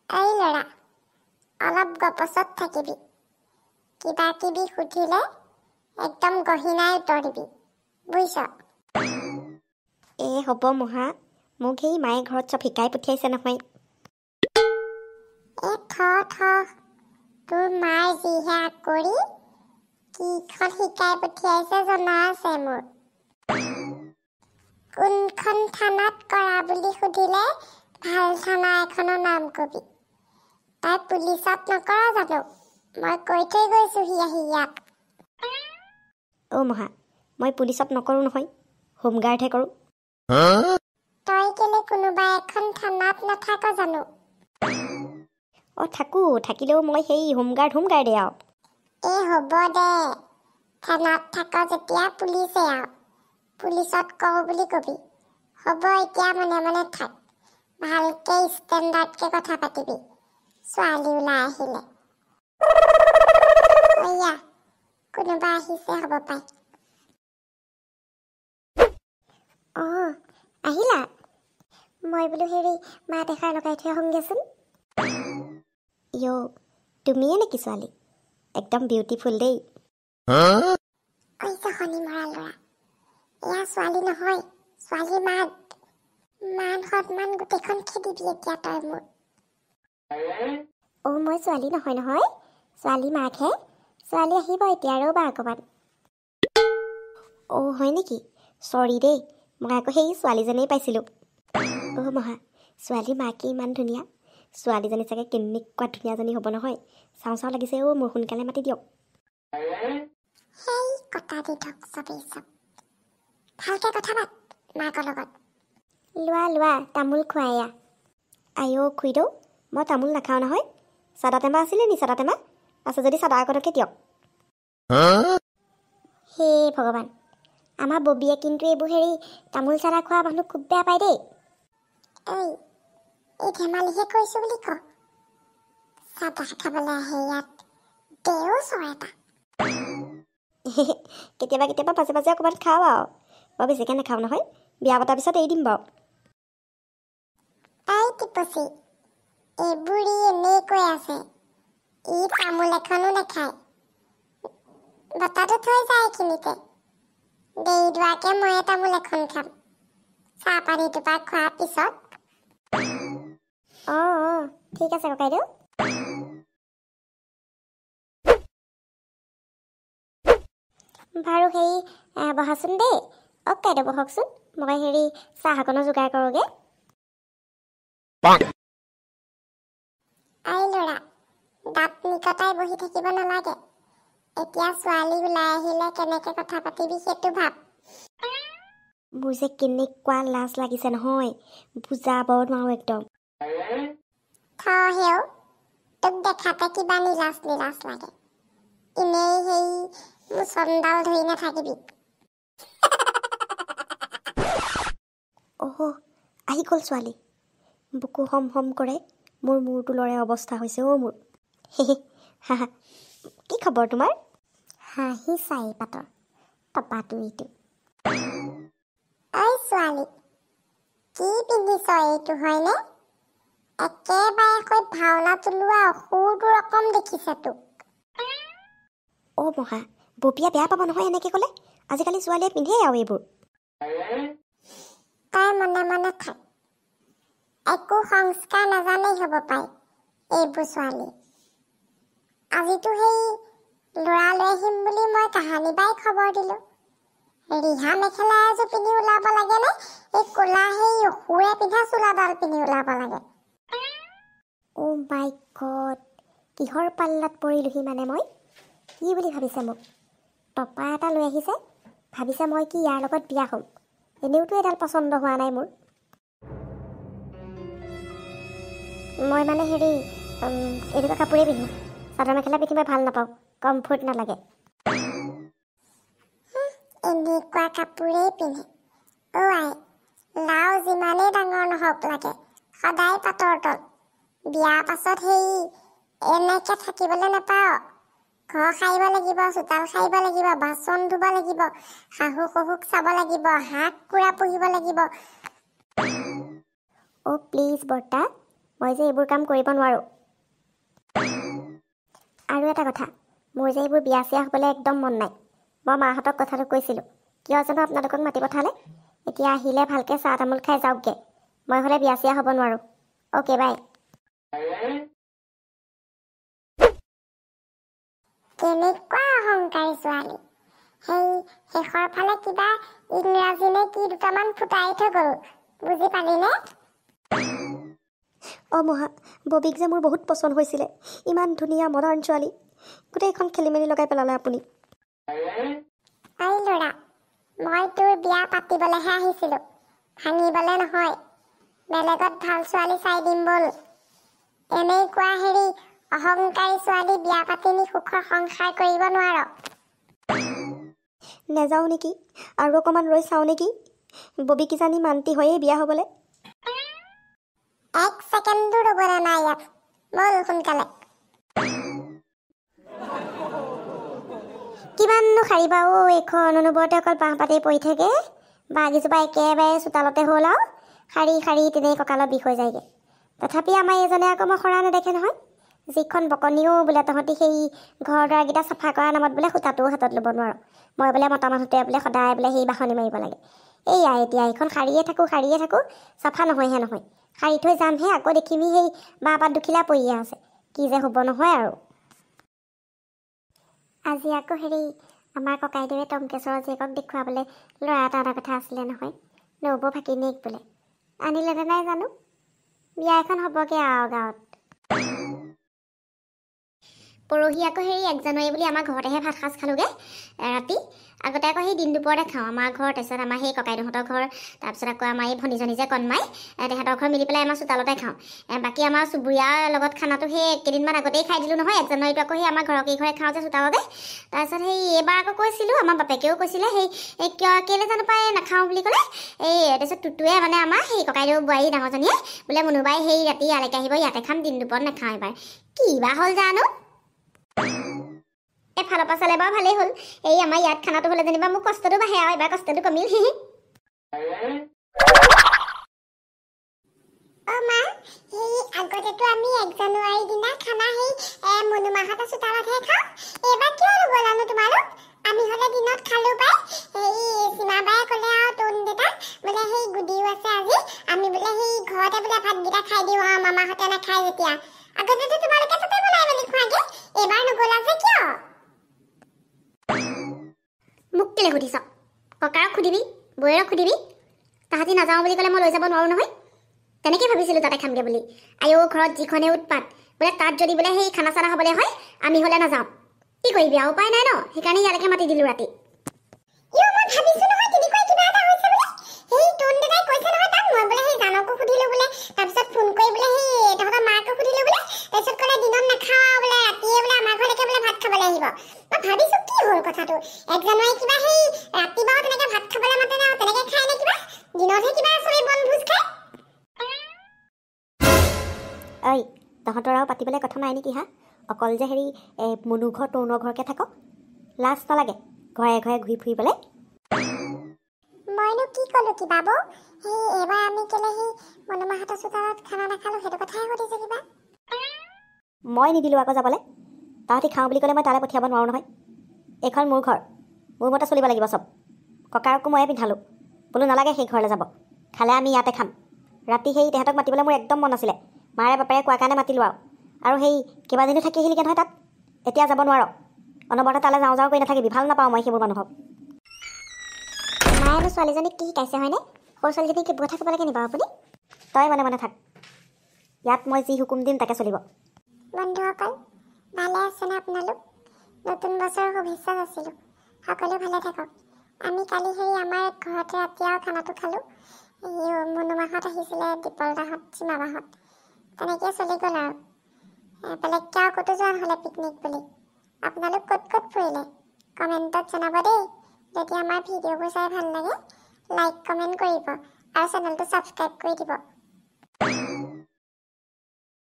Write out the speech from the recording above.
এই ল'ৰা, অলপ গপচত থাকিবি। কিবা কিবি সুধিলে একদম গহিনাই উত্তৰ দিবি, বুজিছ? হ'ব মহা, মোক সেই মায়ে ঘৰত চব শিকাই পঠিয়াইছে নহয়। তোৰ মায়ে যিহে কৰি কিখন শিকাই পঠিয়াইছে জনা আছে মোৰ। কোনখন থানাত কৰা বুলি সুধিলে ভাল থানা এখনৰ নাম কবি। তাই পুলিচত নকৰা জানো? মই কৈ থৈ গৈছোহি আহি ইয়াত। মহা, মই পুলিচত নকৰোঁ নহয়, হোমগাৰ্ডহে কৰোঁ। তই কেলে কোনোবা এখন থানাত নাথাক জানো? থাকিলেও মই সেই হোমগাৰ্ডে আৰু। হ'ব দে, থানাত থাক যেতিয়া পুলিচে আৰু। পুলিচত কওঁ বুলি কবি। হ'ব, এতিয়া মনে মনে থাক। ভালকে ষ্টেণ্ডাৰ্ডকে কথা পাতিবি। ছোৱালী ওলাই আহিলে। অয়া, কোনোবা আহিছে হ'ব পাই। আহিলা? মই বোলো হেৰি মাত এষাৰ লগাই থৈ আহোঁগেচোন। তুমিয়ে নেকি ছোৱালী? একদম বিউটিফুল দেই। শনি মৰা ল'ৰা, এয়া ছোৱালী নহয়, ছোৱালী মান সন্মান গোটেইখন খেদিবি এতিয়া তই মোৰ। মই ছোৱালী নহয়, ছোৱালী মাকহে। ছোৱালী আহিব এতিয়া ৰ'বা অকণমান। হয় নেকি? চৰি দেই, মই আকৌ সেই ছোৱালীজনীয়ে পাইছিলোঁ। মহা, ছোৱালী মাকে ইমান ধুনীয়া। ছোৱালীজনী চাগে কেনেকুৱা ধুনীয়াজনী হ'ব নহয়। চাওঁ লাগিছে মোৰ, সোনকালে মাতি দিয়ক। সেই কটা দি থক চবেই চব। ভালকে কথা পাত মাকৰ লগত। লোৱা তামোল খোৱা এয়া। খুৰীদেউ, মই তামোল নাখাওঁ নহয়। চাদা টেমা আছিলে নি? চাদা টেমা আছে যদি চাদা অকণকে দিয়ক। হে ভগৱান, আমাৰ ববীয়ে কিন্তু এইবোৰ হেৰি তামোল চাদা খোৱা মানুহ খুব বেয়া পায় দেই। এই ধেমালিহে কৰিছো বুলি ক। চাদা খাবলৈ আহে ইয়াত দেও চৰ এটা। কেতিয়াবা পাছে অকণমান খাওঁ আৰু। বৰ বেছিকৈ নাখাওঁ নহয়, বিয়া পতাৰ পিছত এৰি দিম বাৰু। টিপচি, এইবোৰ এনেই কৈ আছে। ই তামোল এখনো নাখায়। বতাহটো থৈ যায় এইখিনিতে। দেৰি দুৱাকে ময়ে তামোল এখন খাম, চাহ পানী দুপা খোৱাৰ পিছত। ঠিক আছে ককাইদেউ। বাৰু হেৰি বহাচোন দেই। ককাইদেউ বহকচোন, মই হেৰি চাহ অকণো যোগাৰ কৰোঁগৈ। ল'ৰা, দাঁত নিকটাই বহি থাকিব নালাগে। এতিয়া ছোৱালী ওলাই আহিলে কেনেকে কথা পাতিবি সেইটো ভাব। মোৰ যে কেনেকুৱা লাজ লাগিছে নহয়, বুজাব নোৱাৰো একদম। হেও, তোক দেখাতে কিবা নিলাজ লাগে। এনেই সেই মুচনডাল ধৰি নাথাকিবি। আহি গ'ল ছোৱালী। বুকু হম কৰে, মোৰ মূৰটো লৰাই অৱস্থা হৈছে মোৰ। কি খবৰ তোমাৰ? হাঁহি চাই পাতৰ টপাটো এইটো। ছোৱালী, কি পিন্ধিছ এইটো হয়নে? একেবাৰে ভাওনা তোলোৱা অসুৰটো ৰকম দেখিছে তোক। মহা, ববিয়া বেয়া পাব নহয় এনেকে ক'লে। আজিকালি ছোৱালীয়ে পিন্ধেই আৰু এইবোৰ। তাই মনে মনে থাক। একো সংস্কাৰ নাজানেই হ'ব পাই এইবোৰ ছোৱালী। আজিতো সেই ল'ৰা লৈ আহিম বুলি মই কাহানী বাই খবৰ দিলো। ৰিহা মেখেলা এযোৰ পিন্ধি ওলাব লাগে নে এই ক'লা সেই অসুৰে পিন্ধা চোলাডাল পিন্ধি ওলাব লাগে? মাই গড, কিহৰ পাল্লাত পৰিলোহি মানে মই? কি বুলি ভাবিছে মোক? টপা এটা লৈ আহিছে, ভাবিছে মই কি ইয়াৰ লগত বিয়া হ'ম। এনেওতো এডাল পচন্দ হোৱা নাই মোৰ। মই মানে হেৰি এনেকুৱা কাপোৰেই পিন্ধো। চাদৰ মেখেলা পিন্ধি মই ভাল নাপাওঁ, কমফৰ্ট নালাগে। এনেকুৱা কাপোৰেই পিন্ধে। লাও যিমানেই ডাঙৰ নহওক লাগে, সদায় পাতৰ তল। বিয়াৰ পাছত সেই এনেকে থাকিবলৈ নাপাওঁ। ঘৰ সাৰিব লাগিব, চোতাল সাৰিব লাগিব, বাচন ধুব লাগিব, শাহু শহুক চাব লাগিব, হাঁহ কুকুৰা পুহিব লাগিব। অ' প্লিজ বৰ্তা, মই যে এইবোৰ কাম কৰিব নোৱাৰোঁ। আৰু এটা কথা, মোৰ যে এইবোৰ বিয়া চিয়া হ'বলৈ একদম মন নাই। মই মাহঁতক কথাটো কৈছিলোঁ, কিয় জানো আপোনালোকক মাতি পঠালে। এতিয়া আহিলে ভালকৈ চাহ তামোল খাই যাওকগৈ। মই হ'লে বিয়া চিয়া হ'ব নোৱাৰোঁ। Okay bye. কেনেকুৱা অহংকাৰী ছোৱালী। সেই শেষৰ ফালে কিবা ইংৰাজী নে কি দুটামান ফুটাই থৈ গ'ল, বুজি পালিনে? অ' মহা, ববিক যে মোৰ বহুত পচন্দ হৈছিলে। ইমান ধুনীয়া মডাৰ্ণ ছোৱালী। গোটেইখন খেলি মেলি লগাই পেলালে আপুনি। এই ল'ৰা, মই তোৰ বিয়া পাতিবলৈহে আহিছিলোঁ, ভাঙিবলৈ নহয়। বেলেগত ভাল ছোৱালী চাই দিম ব'ল। এনেকুৱা অহংকাৰী ছোৱালী বিয়া পাতি নি সুখৰ সংসাৰ কৰিব নোৱাৰ। নেযাওঁ নেকি, আৰু অকণমান ৰৈ চাওঁ নেকি। ববি কিজানি মান্তি হয়েই বিয়া হ'বলৈ। এক ছেকেণ্ডো ৰ'বলৈ নাই ইয়াত, ব'ল সোনকালে। কিমাননো সাৰিবা এইখন, অনুবৰতে অকল বাঁহ পাতেই পৰি থাকে। বাগিজোপা একেবাৰে চোতালতে হ'ল আৰু শাৰী শাৰী তেনেই কঁকালৰ বিষ হৈ যায়গৈ। তথাপি আমাৰ এইজনে আকৌ মই সৰা নেদেখে নহয়। যিখন বকনিও বোলে তহঁতি সেই ঘৰ দুৱাৰকেইটা চাফা কৰাৰ নামত বোলে সূতাটোও হাতত ল'ব নোৱাৰ। মই বোলে মতা মানুহটোৱে বোলে সদায় বোলে সেই বাঢ়নি মাৰিব লাগে। এইয়া এতিয়া এইখন সাৰিয়ে থাকোঁ, চাফা নহয়হে নহয়। সাৰি থৈ যামহে, আকৌ দেখিমি সেই বাঁহ পাত দুখিলা পৰিয়ে আছে। কি যে হ'ব নহয় আৰু। আজি আকৌ আমাৰ ককাইদেৱে টমকেশ্বৰৰ জীয়েকক দেখুৱাবলৈ ল'ৰা এটা অনা কথা আছিলে নহয়। নবৌ ভাগিনীয়েক বোলে। আনিলেনে নাই জানো। বিয়া এখন হ'বগৈ আৰু গাঁৱত। পৰহি আকৌ 1 জানুৱাৰী বুলি আমাৰ ঘৰতেহে ভাত সাজ খালোগৈ ৰাতি। আগতে আকৌ সেই দিন দুপৰতে খাওঁ আমাৰ ঘৰত। তাৰপিছত আমাৰ সেই ককাইদেউহঁতৰ ঘৰ, তাৰপিছত আকৌ আমাৰ এই ভনীজনী যে কণমাই, তেহেঁতৰ ঘৰ মিলি পেলাই আমাৰ চোতালতে খাওঁ। বাকী আমাৰ চুবুৰীয়াৰ লগত খানাটো সেই কেইদিনমান আগতেই খাই দিলোঁ নহয়। 1 জানুৱাৰীটো আকৌ সেই আমাৰ ঘৰৰ কেইঘৰে খাওঁ যে চোতালতে। তাৰপিছত সেই এইবাৰ আকৌ কৈছিলোঁ, আমাৰ বাপেকেও কৈছিলে কেলৈ জানো পাই নাখাওঁ বুলি ক'লে। তাৰপিছত টুটুৱে মানে আমাৰ সেই ককাইদেউ বোৱাৰী ডাঙৰজনীয়ে বোলে মুনুবাই সেই ৰাতি ইয়ালৈকে আহিব, ইয়াতে খাম, দিন দুপৰত নাখাওঁ এবাৰ। কি বা হ'ল জানো। এফালৰ পৰা চালে বাৰু ভালেই হ'ল। আমাৰ ইয়াত খানাটো হ'লে যেনিবা মোৰ কষ্টটো বাঢ়ে আৰু এবাৰ কষ্টটো কমিল। অ' মা, আগতেতো আমি 1 জানুৱাৰীৰ দিনা খানা মনুমাহঁতৰ চোতালতহে খাওঁ। এইবাৰ কিয় নগ'লানো তোমালোক? আমি হ'লে দিনত খালোঁ পাই। সীমাবাই ক'লে আৰু তোন দেউতা বোলে গুডিও আছে আজি, আমি বোলে ঘৰতে বোলে ভাতকেইটা খাই দিওঁ আৰু মামাহঁতে নাখায় যেতিয়া। আগতেতো তোমালোকে তাতে বনাই মেলি খোৱাগে, এইবাৰ নগ'লা যে কিয়? মোক কেলৈ সুধিছ? ককাক সুধিবি, বৌয়েৰক সুধিবি। তাহাঁতি নাযাওঁ বুলি ক'লে মই লৈ যাব নোৱাৰোঁ নহয়। তেনেকৈ ভাবিছিলোঁ তাতে খামগৈ বুলি। ঘৰত যিখনে উৎপাত, বোলে তাত যদি বোলে সেই খানা চানা হ'বলৈ হয়, আমি হ'লে নাযাওঁ। কি কৰিবি আৰু, উপায় নাই ন। সেইকাৰণে ইয়ালৈকে মাতি দিলোঁ ৰাতি। মই ভাবিছোঁ নহয় তেনেকুৱা কিবা এটা হৈছে বোলে। তোন দেউতাই কৈছে নহয় তাক, মই বোলে জানকো সুধিলোঁ বোলে, তাৰপিছত ফোন কৰি বোলে তহঁতৰ মাকো সুধিলোঁ বোলে, তাৰপিছত ক'লে দিনত নাখাওঁ বোলে, ৰাতিয়ে বোলে আমাৰ ঘৰলৈকে বোলে ভাত খাবলৈ আহিব। মই ভাবিছোঁ কি হ'ল কথাটো। 1 জানুৱাৰী কিবা ৰাতি বাৰু তেনেকৈ ভাত খাবলৈ মাতে নে, তেনেকৈ খায় নে কিবা? দিনতহে কিবা চবেই বনভোজ খায়। তহঁতৰ আৰু পাতিবলৈ কথা নাই নেকি হা? অকল যে মুনু ঘৰ তৰুণৰ ঘৰকে থাকক। লাজ নালাগে ঘৰে ঘৰে ঘূৰি ফুৰিবলৈ? মইনো কি ক'লোঁ কিবা বৌ? এইবাৰ আমি কেলে মনুমাহঁতৰ চোতালত খানা নাখালোঁ সেইটো কথাই সুধিছে কিবা। মই নিদিলোঁ আকৌ যাবলৈ। তাহাঁতি খাওঁ বুলি ক'লে মই তালৈ পঠিয়াব নোৱাৰোঁ নহয়। এইখন মোৰ ঘৰ, মোৰ মতে চলিব লাগিব চব। ককাকো ময়ে পিন্ধালোঁ, বোলো নালাগে সেই ঘৰলৈ যাব, খালে আমি ইয়াতে খাম। ৰাতি তেহেঁতক মাতিবলৈ মোৰ একদম মন আছিলে, মাৰে বাপেৰে কোৱাৰ কাৰণে মাতিলোঁ আৰু কেইবাদিনো থাকি আহিলিগৈ নহয় তাত। এতিয়া যাব নোৱাৰ। অনবৰতে তালৈ যাওঁ কৰি নাথাকিবি, ভাল নাপাওঁ মই সেইবোৰ মানুহক। মায়েনো ছোৱালীজনীক কি শিকাইছে হয়নে? সৰু ছোৱালীজনীক কি কথা ক'বলৈকে নিবা আপুনি? তই মনে থাক, ইয়াত মই যি হুকুম দিম তাকে চলিব। বন্ধুসকল, ভালে আছেনে আপোনালোক? নতুন বছৰৰ শুভেচ্ছা যাচিলোঁ। সকলো ভালে থাকক। আমি কালি আমাৰ ঘৰতে ৰাতি আৰু খানাটো খালোঁ। মুনুমাহঁত আহিছিলে, দীপলদাহঁত, সীমাবাহঁত, তেনেকৈ চলি গ'ল আৰু। বেলেগকৈ আৰু ক'তো যোৱা নহ'লে পিকনিক বুলি। আপোনালোক ক'ত ক'ত ফুৰিলে কমেণ্টত জনাব দেই। যদি আমাৰ ভিডিঅ'বোৰ চাই ভাল লাগে, লাইক কমেণ্ট কৰিব আৰু চেনেলটো ছাবস্ক্ৰাইব কৰি দিব।